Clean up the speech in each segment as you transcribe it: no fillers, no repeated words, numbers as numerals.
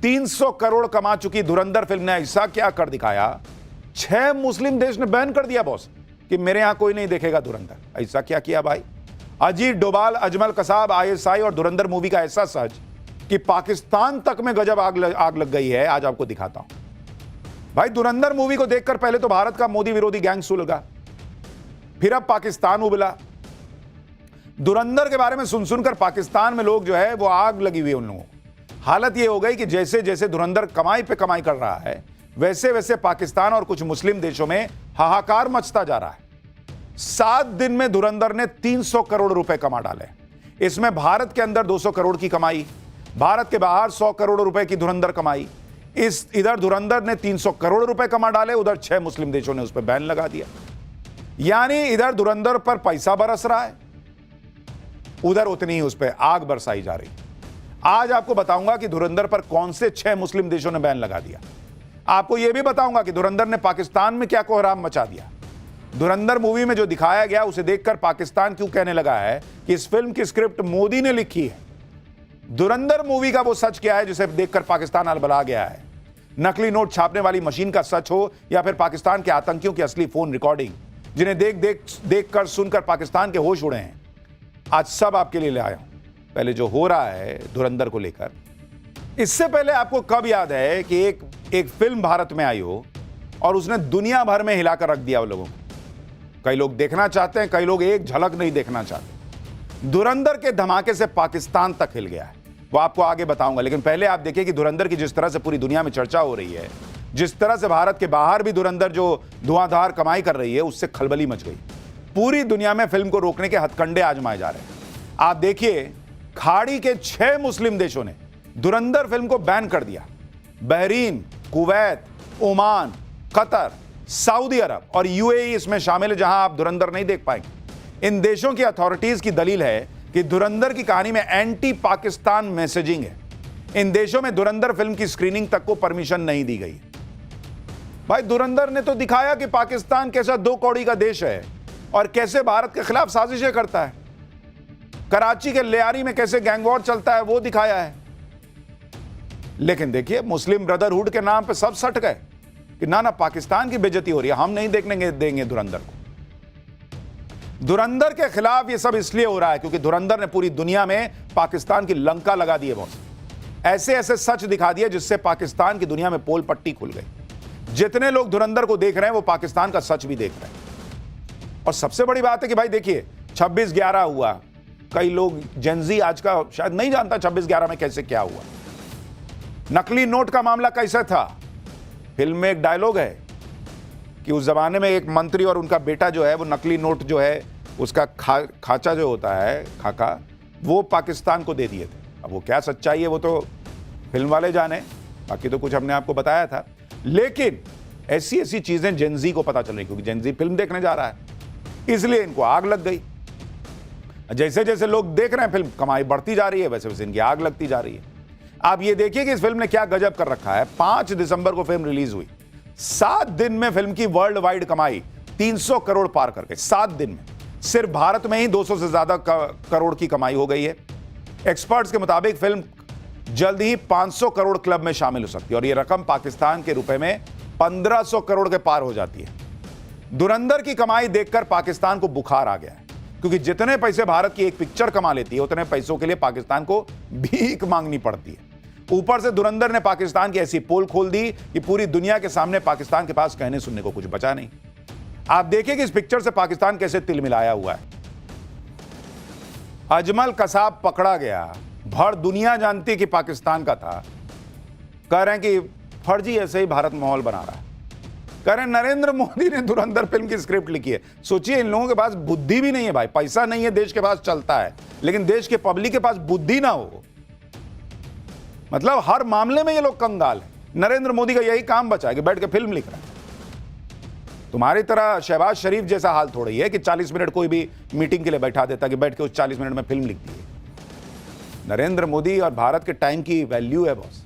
300 करोड़ कमा चुकी धुरंधर फिल्म ने ऐसा क्या कर दिखाया, 6 मुस्लिम देश ने बैन कर दिया बॉस कि मेरे यहां कोई नहीं देखेगा धुरंधर। ऐसा क्या किया भाई? अजीत डोभाल, अजमल कसाब, आईएसआई और धुरंधर मूवी का ऐसा सच कि पाकिस्तान तक में गजब आग लग गई है। आज आपको दिखाता हूं भाई। धुरंधर मूवी को देखकर पहले तो भारत का मोदी विरोधी गैंग सुलगा, फिर अब पाकिस्तान उबला। धुरंधर के बारे में सुन सुनकर पाकिस्तान में लोग जो है वो आग लगी हुई है उन लोगों को। हालत ये हो गई कि जैसे जैसे धुरंधर कमाई पे कमाई कर रहा है, वैसे वैसे पाकिस्तान और कुछ मुस्लिम देशों में हाहाकार मचता जा रहा है। 7 दिन में धुरंधर ने 300 करोड़ रुपए कमा डाले। इसमें भारत के अंदर 200 करोड़ की कमाई, भारत के बाहर 100 करोड़ रुपए की धुरंधर कमाई। इधर धुरंधर ने 300 करोड़ रुपए कमा डाले, उधर 6 मुस्लिम देशों ने उस पर बैन लगा दिया। यानी इधर धुरंधर पर पैसा बरस रहा है, उधर उतनी ही उस पर आग बरसाई जा रही। आज आपको बताऊंगा कि धुरंधर पर कौन से 6 मुस्लिम देशों ने बैन लगा दिया। आपको यह भी बताऊंगा कि धुरंधर ने पाकिस्तान में क्या कोहराम मचा दिया। धुरंधर मूवी में जो दिखाया गया उसे देखकर पाकिस्तान क्यों कहने लगा है कि इस फिल्म की स्क्रिप्ट मोदी ने लिखी है। धुरंधर मूवी का वो सच क्या है जिसे देखकर पाकिस्तान अलबला गया है? नकली नोट छापने वाली मशीन का सच हो या फिर पाकिस्तान के आतंकियों की असली फोन रिकॉर्डिंग, जिन्हें देख कर सुनकर पाकिस्तान के होश उड़े हैं, आज सब आपके लिए ले आया हूं। पहले जो हो रहा है धुरंधर को लेकर, इससे पहले आपको कब याद है कि एक फिल्म भारत में आई हो और उसने दुनिया भर में हिलाकर रख दिया वो लोगों को? कई लोग देखना चाहते हैं, कई लोग एक झलक नहीं देखना चाहते। धुरंधर के धमाके से पाकिस्तान तक हिल गया है, वो आपको आगे बताऊंगा। लेकिन पहले आप देखिए कि धुरंधर की जिस तरह से पूरी दुनिया में चर्चा हो रही है, जिस तरह से भारत के बाहर भी धुरंधर जो धुआंधार कमाई कर रही है, उससे खलबली मच गई। पूरी दुनिया में फिल्म को रोकने के हथकंडे आजमाए जा रहे हैं। आप देखिए, खाड़ी के 6 मुस्लिम देशों ने धुरंधर फिल्म को बैन कर दिया। Bahrain, Kuwait, Oman, Qatar, Saudi Arab और यूएई इसमें शामिल है, जहां आप धुरंधर नहीं देख पाएंगे। इन देशों की अथॉरिटीज की दलील है कि धुरंधर की कहानी में एंटी पाकिस्तान मैसेजिंग है। इन देशों में धुरंधर फिल्म की स्क्रीनिंग तक को परमिशन नहीं दी गई। भाई, धुरंधर ने तो दिखाया कि पाकिस्तान कैसा 2 कौड़ी का देश है और कैसे भारत के खिलाफ साजिशें करता है। कराची के लियारी में कैसे गैंगवॉर चलता है वो दिखाया है। लेकिन देखिए, मुस्लिम ब्रदरहुड के नाम पे सब सट गए कि ना पाकिस्तान की बेइज्जती हो रही है, हम नहीं देखने देंगे धुरंधर को। धुरंधर के खिलाफ ये सब इसलिए हो रहा है क्योंकि धुरंधर ने पूरी दुनिया में पाकिस्तान की लंका लगा दी है। बॉस, ऐसे ऐसे सच दिखा दिए जिससे पाकिस्तान की दुनिया में पोल पट्टी खुल गई। जितने लोग धुरंधर को देख रहे हैं वो पाकिस्तान का सच भी देख रहे हैं। और सबसे बड़ी बात है कि भाई देखिए, 26/11 हुआ। कई लोग जेनजी आज का शायद नहीं जानता 26/11 में कैसे क्या हुआ। नकली नोट का मामला कैसे था? फिल्म में एक डायलॉग है कि उस जमाने में एक मंत्री और उनका बेटा जो है वो नकली नोट जो है उसका खाचा जो होता है, खाका, वो पाकिस्तान को दे दिए थे। अब वो क्या सच्चाई है वो तो फिल्म वाले जाने, बाकी तो कुछ हमने आपको बताया था। लेकिन ऐसी ऐसी चीजें जेनजी को पता चल रही, क्योंकि जेनजी फिल्म देखने जा रहा है, इसलिए इनको आग लग गई। जैसे जैसे लोग देख रहे हैं फिल्म, कमाई बढ़ती जा रही है, वैसे वैसे इनकी आग लगती जा रही है। आप ये देखिए कि इस फिल्म ने क्या गजब कर रखा है। 5 दिसंबर को फिल्म रिलीज हुई। 7 दिन में फिल्म की वर्ल्ड वाइड कमाई 300 करोड़ पार कर गई। 7 दिन में सिर्फ भारत में ही 200 से ज्यादा करोड़ की कमाई हो गई है। एक्सपर्ट्स के मुताबिक फिल्म जल्द ही 500 करोड़ क्लब में शामिल हो सकती है और यह रकम पाकिस्तान के रुपए में 1500 करोड़ के पार हो जाती है। धुरंधर की कमाई देखकर पाकिस्तान को बुखार आ गया है, क्योंकि जितने पैसे भारत की एक पिक्चर कमा लेती है उतने पैसों के लिए पाकिस्तान को भीख मांगनी पड़ती है। ऊपर से धुरंधर ने पाकिस्तान की ऐसी पोल खोल दी कि पूरी दुनिया के सामने पाकिस्तान के पास कहने सुनने को कुछ बचा नहीं। आप देखिए कि इस पिक्चर से पाकिस्तान कैसे तिलमिलाया हुआ है। अजमल कसाब पकड़ा गया, भर दुनिया जानती कि पाकिस्तान का था। कह रहे हैं कि फर्जी ऐसे ही भारत माहौल बना रहा है। कह रहे हैं नरेंद्र मोदी ने धुरंधर फिल्म की स्क्रिप्ट लिखी है। सोचिए, इन लोगों के पास बुद्धि भी नहीं है भाई, पैसा नहीं है, देश के पास चलता है, लेकिन देश के पब्लिक के पास बुद्धि ना हो, मतलब हर मामले में ये लोग कंगाल हैं। नरेंद्र मोदी का यही काम बचा है कि बैठ के फिल्म लिख रहा है। तुम्हारी तरह शहबाज शरीफ जैसा हाल थोड़ा ही है कि 40 मिनट कोई भी मीटिंग के लिए बैठा देता कि बैठ के उस 40 मिनट में फिल्म लिख दी है। नरेंद्र मोदी और भारत के टाइम की वैल्यू है बॉस।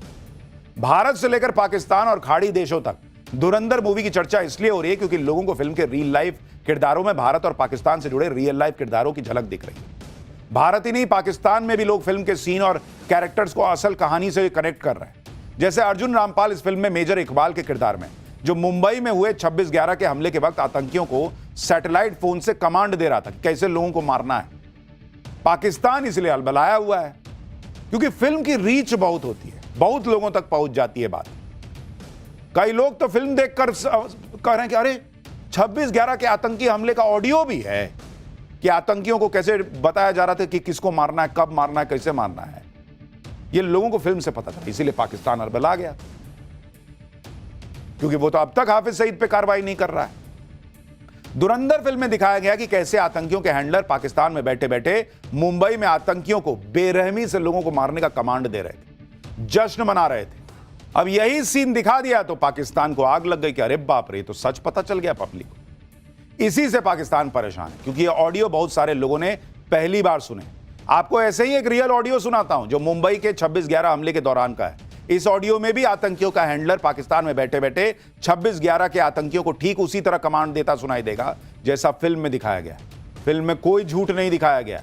भारत से लेकर पाकिस्तान और खाड़ी देशों तक धुरंधर मूवी की चर्चा इसलिए हो रही है क्योंकि लोगों को फिल्म के रियल लाइफ किरदारों में भारत और पाकिस्तान से जुड़े रियल लाइफ किरदारों की झलक दिख रही है। भारत ही नहीं, पाकिस्तान में भी लोग फिल्म के सीन और कैरेक्टर्स को असल कहानी से कनेक्ट कर रहे हैं। जैसे अर्जुन रामपाल इस फिल्म में मेजर इकबाल के किरदार में, जो मुंबई में हुए 26/11 के हमले के वक्त आतंकियों को सैटेलाइट फोन से कमांड दे रहा था कि कैसे लोगों को मारना है। पाकिस्तान इसलिए अलबलाया हुआ है क्योंकि फिल्म की रीच बहुत होती है, बहुत लोगों तक पहुंच जाती है बात। कई लोग तो फिल्म देखकर कह रहे हैं कि अरे 26/11 के आतंकी हमले का ऑडियो भी है, कि आतंकियों को कैसे बताया जा रहा था कि किसको मारना है, कब मारना है, कैसे मारना है। ये लोगों को फिल्म से पता था, इसीलिए पाकिस्तान अलबला गया, क्योंकि वो तो अब तक हाफिज सईद पे कार्रवाई नहीं कर रहा है। धुरंधर फिल्म में दिखाया गया कि कैसे आतंकियों के हैंडलर पाकिस्तान में बैठे बैठे मुंबई में आतंकियों को बेरहमी से लोगों को मारने का कमांड दे रहे थे, जश्न मना रहे थे। अब यही सीन दिखा दिया तो पाकिस्तान को आग लग गई कि अरे बाप रे, तो सच पता चल गया पब्लिक को। इसी से पाकिस्तान परेशान है, क्योंकि ये ऑडियो बहुत सारे लोगों ने पहली बार सुने। आपको ऐसे ही एक रियल ऑडियो सुनाता हूं जो मुंबई के 26/11 हमले के दौरान का है। इस ऑडियो में भी आतंकियों का हैंडलर पाकिस्तान में बैठे बैठे 26/11 के आतंकियों को ठीक उसी तरह कमांड देता सुनाई देगा जैसा फिल्म में दिखाया गया। फिल्म में कोई झूठ नहीं दिखाया गया।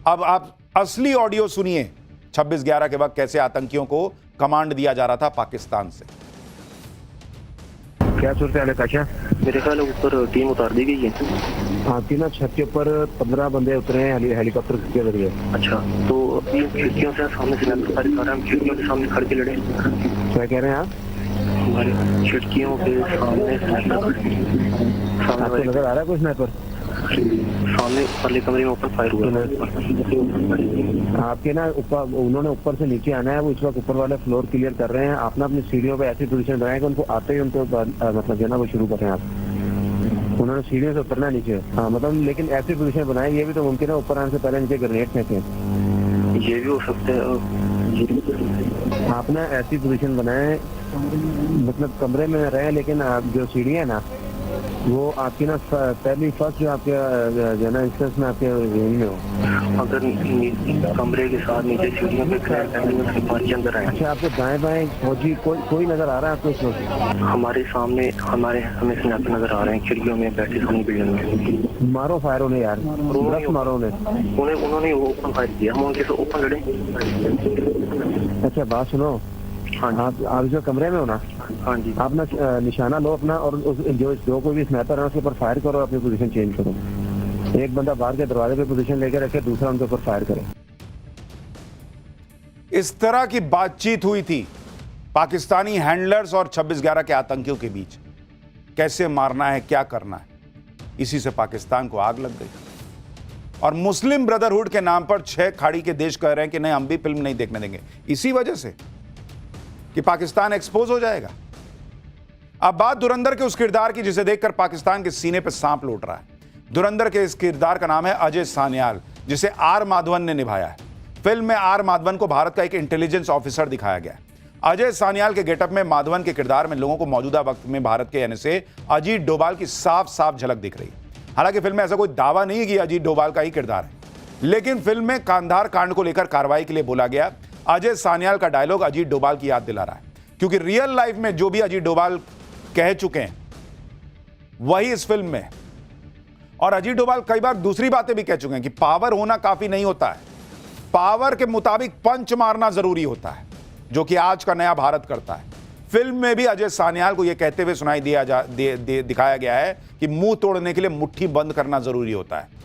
अब आप असली ऑडियो सुनिए 26/11 के वक्त कैसे आतंकियों को कमांड दिया जा रहा था पाकिस्तान से। क्या सूरत है काशा? मेरे ख्याल है ऊपर टीम उतार दी गई है। हाँ, तीनों छत के ऊपर 15 बंदे उतरे हैं हेलीकॉप्टर के जरिए। अच्छा, तो अभी खिड़कियों से सामने से नजर आ रहा है, खिड़कियों के सामने खड़ के लड़े। क्या कह रहे हैं आप? हमारे खिड़कियों के सामने आपको नजर आ रहा है कुछ स्नाइपर? सामने वाले कमरे में ऊपर फायर हुआ। आपके ना ऊपर, उन्होंने ऊपर से नीचे आना है, वो इस वक्त ऊपर वाले फ्लोर क्लियर कर रहे हैं। आप ना अपनी सीढ़ियों पे ऐसी पोजीशन बनाए कि उनको आते ही उनको मतलब जो है ना वो शुरू करें आप। उन्होंने सीढ़ियों से उतरना है नीचे। हाँ मतलब, लेकिन ऐसी पोजीशन बनाए, ये भी तो मुमकिन है ऊपर आने से पहले नीचे ग्रेनेड फेंके। ये भी हो सकता है। आप ना ऐसी पोजीशन बनाए, मतलब कमरे में रहे, लेकिन आप जो सीढ़ी है ना वो आपकी ना पहली फर्स्ट जो आपके जो है ना इंस्टेंस में आपके रूम में हो। अगर कमरे के साथ नीचे सीढ़ियों पे खड़े उसके पास अंदर आए। अच्छा, आपको दाएं बाएं फौजी कोई नजर आ रहा है आपको इस वक्त? हमारे सामने हमें स्नैपर नजर आ रहे हैं खिड़कियों में बैठे सामने बिल्डिंग में। मारो फायर उन्हें यार, मारो उन्होंने ओपन फायर किया, हम उनके से ओपन लड़े। अच्छा बात सुनो, आप जो कमरे में हो ना, हाँ जी, आप ना निशाना लो अपना और जो कोई भी स्नाइपर है उसके ऊपर फायर करो, अपनी पोजीशन चेंज करो। एक बंदा बाहर के दरवाजे पे पोजीशन लेकर रखे, दूसरा उनके ऊपर फायर करे। इस तरह की बातचीत हुई थी पाकिस्तानी हैंडलर्स और 26/11 के आतंकियों के बीच, कैसे मारना है, क्या करना है। इसी से पाकिस्तान को आग लग गई और मुस्लिम ब्रदरहुड के नाम पर 6 खाड़ी के देश कह रहे हैं कि नहीं, हम भी फिल्म नहीं देखने देंगे, इसी वजह से कि पाकिस्तान एक्सपोज हो जाएगा। अब बात धुरंधर के उस किरदार की जिसे देखकर पाकिस्तान के सीने पर सांप लौट रहा है। धुरंधर के इस किरदार का नाम है अजय सान्याल, जिसे आर माधवन ने निभाया है। फिल्म में आर माधवन को भारत का एक इंटेलिजेंस ऑफिसर दिखाया गया है। अजय सान्याल के गेटअप में माधवन के किरदार में लोगों को मौजूदा वक्त में भारत के एनएसए अजीत डोभाल की साफ साफ झलक दिख रही है। हालांकि फिल्म में ऐसा कोई दावा नहीं कि अजीत डोभाल का ही किरदार है, लेकिन फिल्म में कांधार कांड को लेकर कार्रवाई के लिए बोला गया अजय सान्याल का डायलॉग अजीत डोभाल की याद दिला रहा है, क्योंकि रियल लाइफ में जो भी अजीत डोभाल कह चुके हैं वही इस फिल्म में। और अजीत डोभाल कई बार दूसरी बातें भी कह चुके हैं कि पावर होना काफी नहीं होता है, पावर के मुताबिक पंच मारना जरूरी होता है, जो कि आज का नया भारत करता है। फिल्म में भी अजय सान्याल को यह कहते हुए सुनाई दिखाया गया है कि मुंह तोड़ने के लिए मुट्ठी बंद करना जरूरी होता है।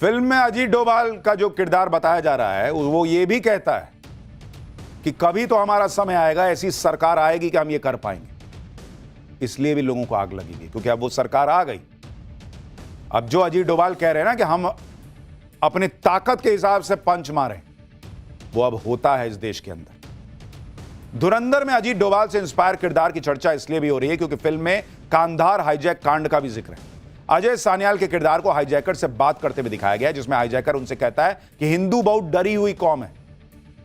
फिल्म में अजीत डोभाल का जो किरदार बताया जा रहा है वो ये भी कहता है कि कभी तो हमारा समय आएगा, ऐसी सरकार आएगी कि हम ये कर पाएंगे। इसलिए भी लोगों को आग लगेगी, क्योंकि अब वो सरकार आ गई। अब जो अजीत डोभाल कह रहे हैं ना कि हम अपनी ताकत के हिसाब से पंच मारें, वो अब होता है इस देश के अंदर। धुरंधर में अजीत डोभाल से इंस्पायर किरदार की चर्चा इसलिए भी हो रही है क्योंकि फिल्म में कांधार हाईजैक कांड का भी जिक्र है। अजय सान्याल के किरदार को हाईजैकर से बात करते हुए दिखाया गया है, जिसमें हाईजैकर उनसे कहता है कि हिंदू बहुत डरी हुई कौम है।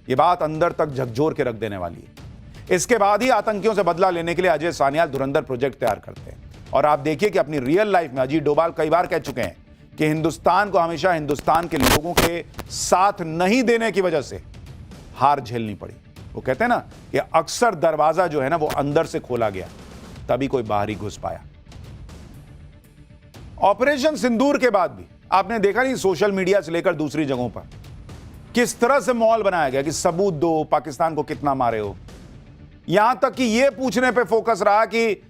यह बात अंदर तक झकझोर के रख देने वाली है। इसके बाद ही आतंकियों से बदला लेने के लिए अजय सान्याल धुरंधर प्रोजेक्ट तैयार करते हैं। और आप देखिए कि अपनी रियल लाइफ में अजीत डोभाल कई बार कह चुके हैं कि हिंदुस्तान को हमेशा हिंदुस्तान के लोगों के साथ नहीं देने की वजह से हार झेलनी पड़ी। वो कहते हैं ना कि अक्सर दरवाजा जो है ना वो अंदर से खोला गया, तभी कोई बाहर ही घुस पाया। ऑपरेशन सिंदूर के बाद भी आपने देखा नहीं, सोशल मीडिया से लेकर दूसरी जगहों पर किस तरह से माहौल बनाया गया कि सबूत दो, पाकिस्तान को कितना मारे हो। यहां तक कि यह पूछने पे फोकस रहा कि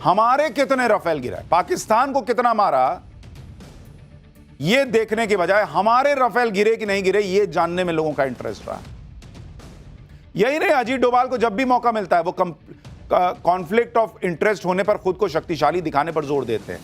हमारे कितने राफेल गिरा, पाकिस्तान को कितना मारा, यह देखने के बजाय हमारे राफेल गिरे कि नहीं गिरे यह जानने में लोगों का इंटरेस्ट रहा। यही नहीं, अजीत डोभाल को जब भी मौका मिलता है वो कॉन्फ्लिक्ट ऑफ इंटरेस्ट होने पर खुद को शक्तिशाली दिखाने पर जोर देते हैं।